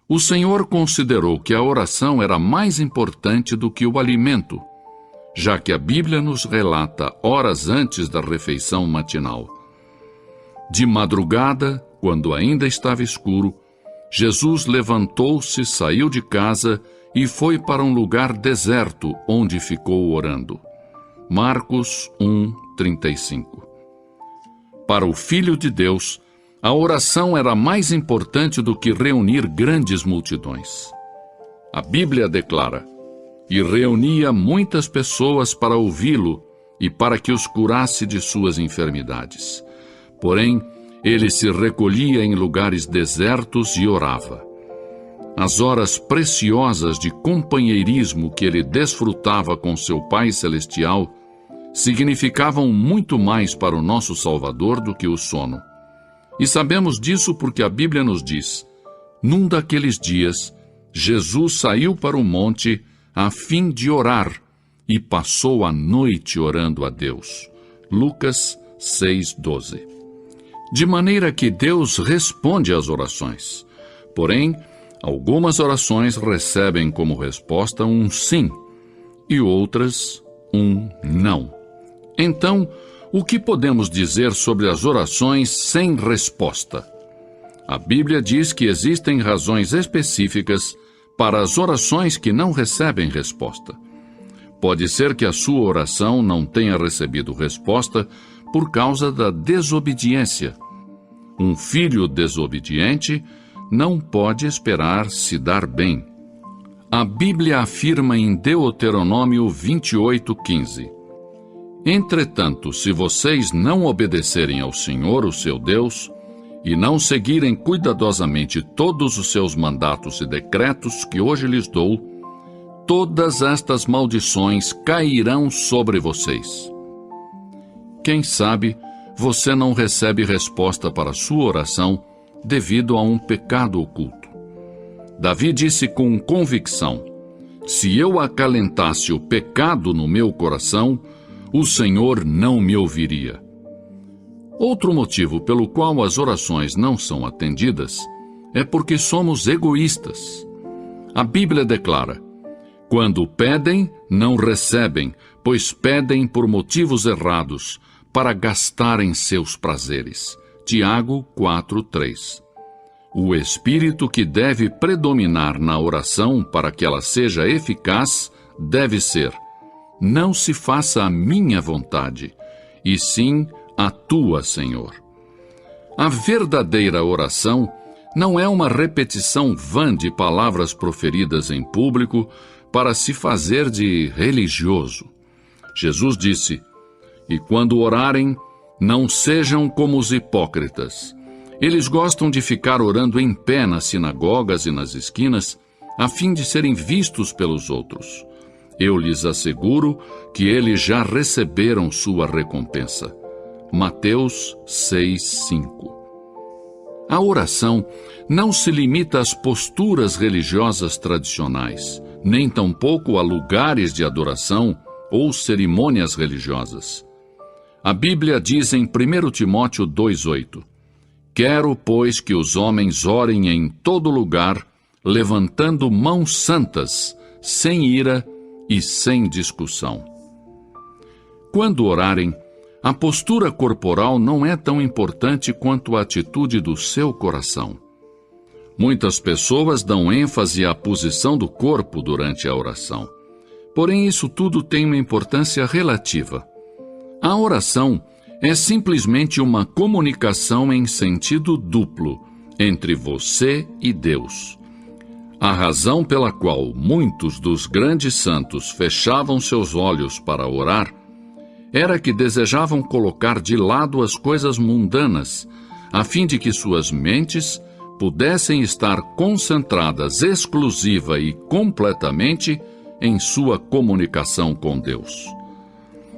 O Senhor considerou que a oração era mais importante do que o alimento, já que a Bíblia nos relata horas antes da refeição matinal. De madrugada, quando ainda estava escuro, Jesus levantou-se, saiu de casa e foi para um lugar deserto, onde ficou orando. Marcos 1:35. Para o Filho de Deus, a oração era mais importante do que reunir grandes multidões. A Bíblia declara: "E reunia muitas pessoas para ouvi-lo e para que os curasse de suas enfermidades. Porém, ele se recolhia em lugares desertos e orava." As horas preciosas de companheirismo que ele desfrutava com seu Pai Celestial significavam muito mais para o nosso Salvador do que o sono. E sabemos disso porque a Bíblia nos diz: "Num daqueles dias, Jesus saiu para o monte a fim de orar e passou a noite orando a Deus." Lucas 6:12. De maneira que Deus responde às orações. Porém, algumas orações recebem como resposta um sim e outras um não. Então, o que podemos dizer sobre as orações sem resposta? A Bíblia diz que existem razões específicas para as orações que não recebem resposta. Pode ser que a sua oração não tenha recebido resposta por causa da desobediência. Um filho desobediente não pode esperar se dar bem. A Bíblia afirma em Deuteronômio 28:15: "Entretanto, se vocês não obedecerem ao Senhor, o seu Deus, e não seguirem cuidadosamente todos os seus mandatos e decretos que hoje lhes dou, todas estas maldições cairão sobre vocês." Quem sabe você não recebe resposta para a sua oração devido a um pecado oculto. Davi disse com convicção: "Se eu acalentasse o pecado no meu coração, o Senhor não me ouviria." Outro motivo pelo qual as orações não são atendidas é porque somos egoístas. A Bíblia declara: "Quando pedem, não recebem, pois pedem por motivos errados, para gastarem seus prazeres." Tiago 4:3. O espírito que deve predominar na oração para que ela seja eficaz deve ser: "Não se faça a minha vontade, e sim a tua, Senhor." A verdadeira oração não é uma repetição vã de palavras proferidas em público para se fazer de religioso. Jesus disse: "E quando orarem, não sejam como os hipócritas. Eles gostam de ficar orando em pé nas sinagogas e nas esquinas, a fim de serem vistos pelos outros. Eu lhes asseguro que eles já receberam sua recompensa." Mateus 6:5. A oração não se limita às posturas religiosas tradicionais, nem tampouco a lugares de adoração ou cerimônias religiosas. A Bíblia diz em 1 Timóteo 2:8: "Quero, pois, que os homens orem em todo lugar, levantando mãos santas, sem ira e sem discussão." Quando orarem, a postura corporal não é tão importante quanto a atitude do seu coração. Muitas pessoas dão ênfase à posição do corpo durante a oração. Porém, isso tudo tem uma importância relativa. A oração é simplesmente uma comunicação em sentido duplo entre você e Deus. A razão pela qual muitos dos grandes santos fechavam seus olhos para orar era que desejavam colocar de lado as coisas mundanas, a fim de que suas mentes pudessem estar concentradas exclusiva e completamente em sua comunicação com Deus.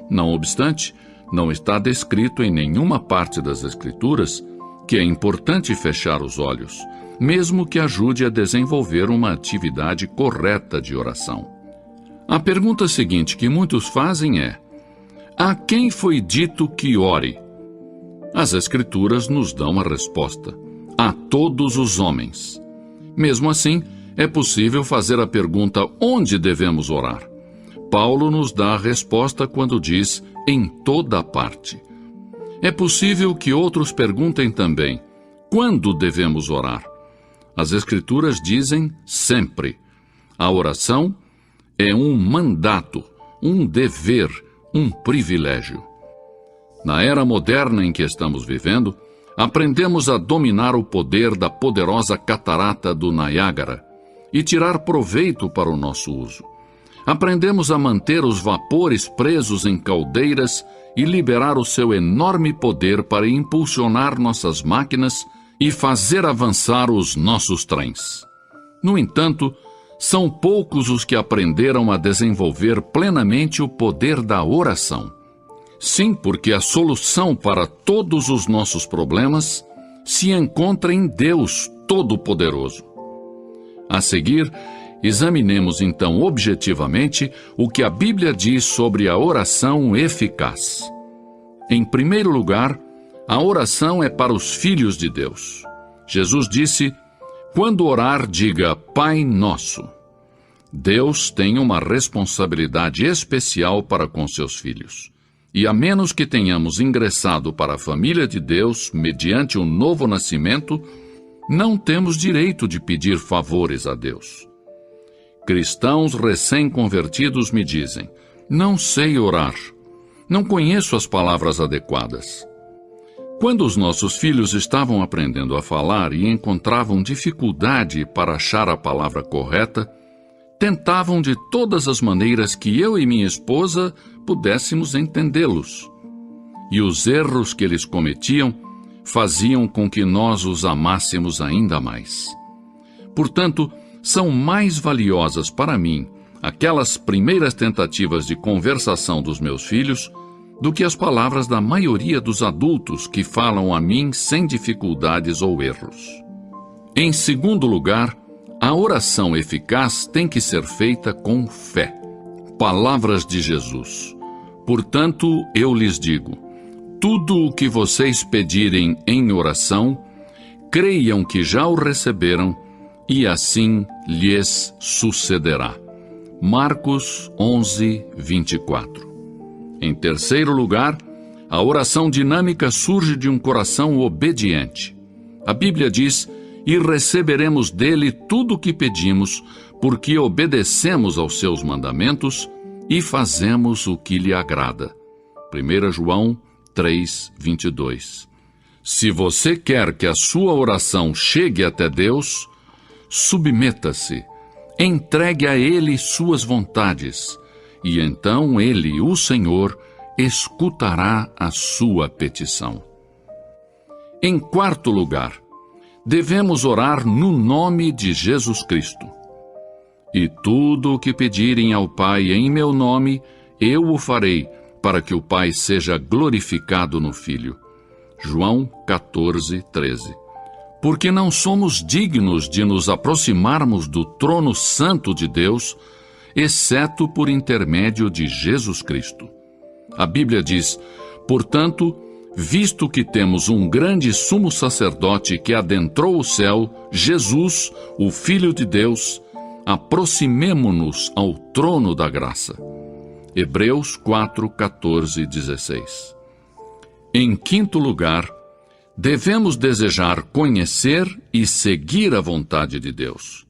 Não obstante, não está descrito em nenhuma parte das Escrituras que é importante fechar os olhos, mesmo que ajude a desenvolver uma atividade correta de oração. A pergunta seguinte que muitos fazem é: a quem foi dito que ore? As Escrituras nos dão a resposta: a todos os homens. Mesmo assim, é possível fazer a pergunta onde devemos orar. Paulo nos dá a resposta quando diz em toda parte. É possível que outros perguntem também quando devemos orar. As Escrituras dizem sempre. A oração é um mandato, um dever, um privilégio. Na era moderna em que estamos vivendo, aprendemos a dominar o poder da poderosa catarata do Niágara e tirar proveito para o nosso uso. Aprendemos a manter os vapores presos em caldeiras e liberar o seu enorme poder para impulsionar nossas máquinas e fazer avançar os nossos trens. No entanto, são poucos os que aprenderam a desenvolver plenamente o poder da oração. Sim, porque a solução para todos os nossos problemas se encontra em Deus Todo-Poderoso. A seguir, examinemos então objetivamente o que a Bíblia diz sobre a oração eficaz. Em primeiro lugar, a oração é para os filhos de Deus. Jesus disse: quando orar, diga Pai Nosso. Deus tem uma responsabilidade especial para com seus filhos. E a menos que tenhamos ingressado para a família de Deus mediante um novo nascimento, não temos direito de pedir favores a Deus. Cristãos recém-convertidos me dizem: não sei orar, não conheço as palavras adequadas. Quando os nossos filhos estavam aprendendo a falar e encontravam dificuldade para achar a palavra correta, tentavam de todas as maneiras que eu e minha esposa pudéssemos entendê-los. E os erros que eles cometiam faziam com que nós os amássemos ainda mais. Portanto, são mais valiosas para mim aquelas primeiras tentativas de conversação dos meus filhos do que as palavras da maioria dos adultos que falam a mim sem dificuldades ou erros. Em segundo lugar, a oração eficaz tem que ser feita com fé. Palavras de Jesus. Portanto, eu lhes digo, tudo o que vocês pedirem em oração, creiam que já o receberam, e assim lhes sucederá. Marcos 11, 24. Em terceiro lugar, a oração dinâmica surge de um coração obediente. A Bíblia diz: e receberemos dele tudo o que pedimos, porque obedecemos aos seus mandamentos e fazemos o que lhe agrada. 1 João 3, 22. Se você quer que a sua oração chegue até Deus, submeta-se, entregue a Ele suas vontades, e então Ele, o Senhor, escutará a sua petição. Em quarto lugar, devemos orar no nome de Jesus Cristo. E tudo o que pedirem ao Pai em meu nome, eu o farei, para que o Pai seja glorificado no Filho. João 14, 13. Porque não somos dignos de nos aproximarmos do trono santo de Deus, exceto por intermédio de Jesus Cristo. A Bíblia diz: portanto, visto que temos um grande sumo sacerdote que adentrou o céu, Jesus, o Filho de Deus, aproximemo-nos ao trono da graça. Hebreus 4, 14 e 16. Em quinto lugar, devemos desejar conhecer e seguir a vontade de Deus.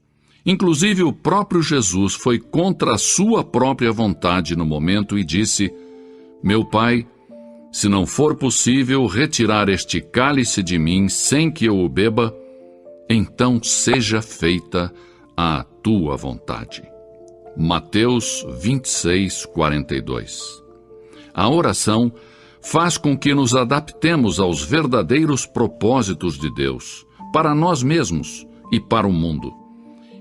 Inclusive, o próprio Jesus foi contra a sua própria vontade no momento e disse: meu Pai, se não for possível retirar este cálice de mim sem que eu o beba, então seja feita a tua vontade. Mateus 26, 42. A oração faz com que nos adaptemos aos verdadeiros propósitos de Deus, para nós mesmos e para o mundo.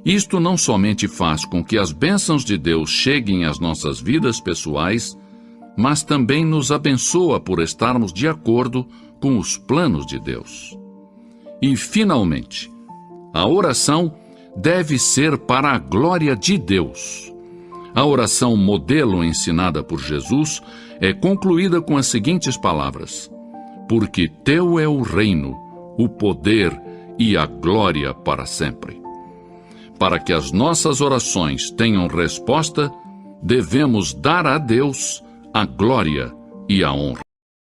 Isto não somente faz com que as bênçãos de Deus cheguem às nossas vidas pessoais, mas também nos abençoa por estarmos de acordo com os planos de Deus. E, finalmente, a oração deve ser para a glória de Deus. A oração modelo ensinada por Jesus é concluída com as seguintes palavras: porque teu é o reino, o poder e a glória para sempre. para que as nossas orações tenham resposta, devemos dar a Deus a glória e a honra.